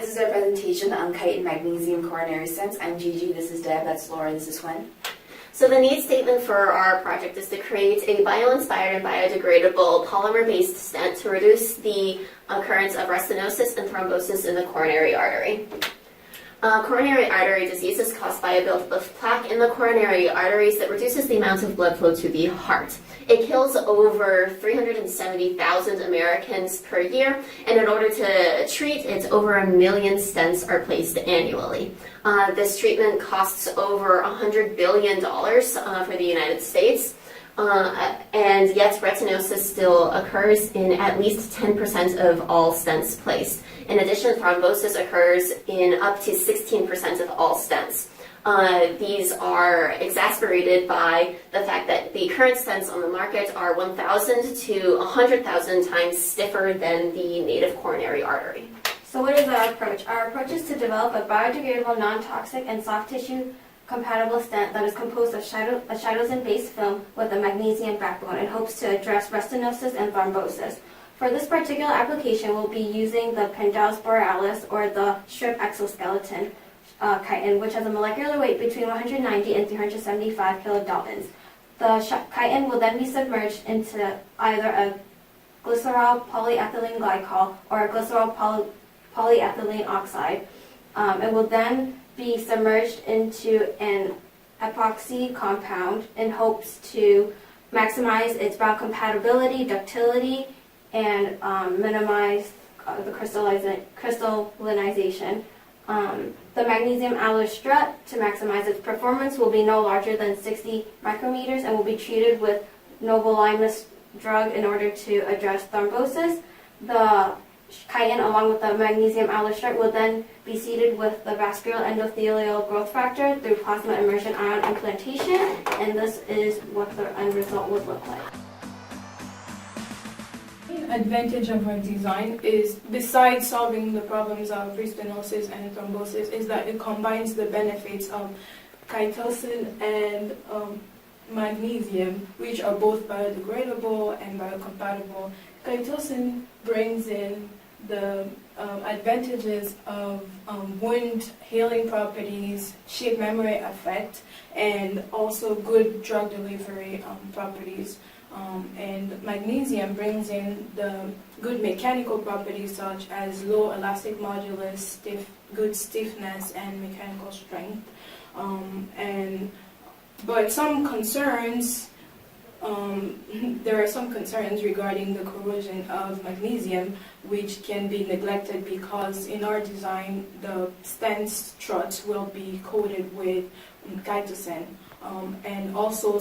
this is our presentation on Chitin Magnesium Coronary Stents. I'm Gigi, this is Deb, that's Laura, this is Gwen. So the need statement for our project is to create a bio-inspired and biodegradable polymer-based stent to reduce the occurrence of restenosis and thrombosis in the coronary artery. Coronary artery disease is caused by a buildup of plaque in the coronary arteries that reduces the amount of blood flow to the heart. It kills over 370,000 Americans per year, and in order to treat it, over 1 million stents are placed annually. This treatment costs over $100 billion for the United States. And yet retinosis still occurs in at least 10% of all stents placed. In addition, thrombosis occurs in up to 16% of all stents. These are exacerbated by the fact that the current stents on the market are 1,000 to 100,000 times stiffer than the native coronary artery. So what is our approach? Our approach is to develop a biodegradable, non-toxic, and soft tissue compatible stent that is composed of a chitosan-based film with a magnesium backbone in hopes to address restenosis and thrombosis. For this particular application, we'll be using the Pandanus borealis, or the strip exoskeleton chitin, which has a molecular weight between 190 and 375 kilodaltons. The chitin will then be submerged into either a glycerol polyethylene glycol or a glycerol polyethylene oxide. It will then be submerged into an epoxy compound in hopes to maximize its biocompatibility, ductility, and minimize the crystallization. The magnesium alloy strut, to maximize its performance, will be no larger than 60 micrometers and will be treated with novolimus drug in order to address thrombosis. The chitin, along with the magnesium alloy strut, will then be seeded with the vascular endothelial growth factor through plasma immersion ion implantation, and this is what the end result would look like. The advantage of our design is, besides solving the problems of restenosis and thrombosis, is that it combines the benefits of chitosan and magnesium, which are both biodegradable and biocompatible. Chitosan brings in the advantages of wound healing properties, shape memory effect, and also good drug delivery properties. And magnesium brings in the good mechanical properties such as low elastic modulus, good stiffness, and mechanical strength. But some concerns, there are some concerns regarding the corrosion of magnesium, which can be neglected because in our design the stent struts will be coated with chitosan, and also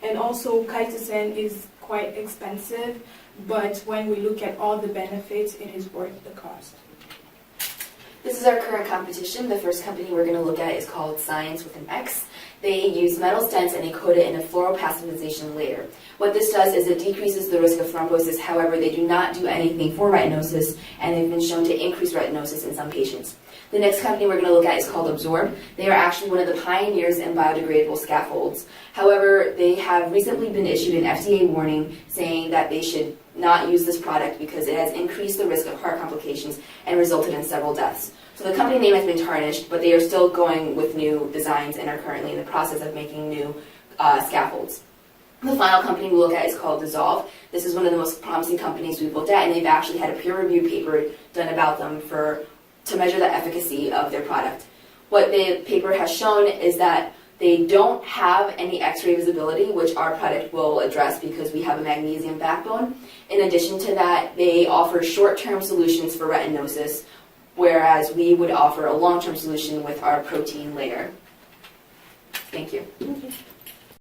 chitosan is quite expensive, but when we look at all the benefits, it is worth the cost. This is our current competition. The first company we're going to look at is called Science with an X. They use metal stents and they coat it in a fluoropacifization layer. What this does is it decreases the risk of thrombosis. However, they do not do anything for retinosis, and they've been shown to increase retinosis in some patients. The next company we're going to look at is called Absorb. They are actually one of the pioneers in biodegradable scaffolds. However, they have recently been issued an FDA warning saying that they should not use this product because it has increased the risk of heart complications and resulted in several deaths. So the company name has been tarnished, but they are still going with new designs and are currently in the process of making new scaffolds. The final company we look at is called Dissolve. This is one of the most promising companies we've looked at, and they've actually had a peer-reviewed paper done about them to measure the efficacy of their product. What the paper has shown is that they don't have any X-ray visibility, which our product will address because we have a magnesium backbone. In addition to that, they offer short-term solutions for retinosis, whereas we would offer a long-term solution with our protein layer. Thank you. Thank you.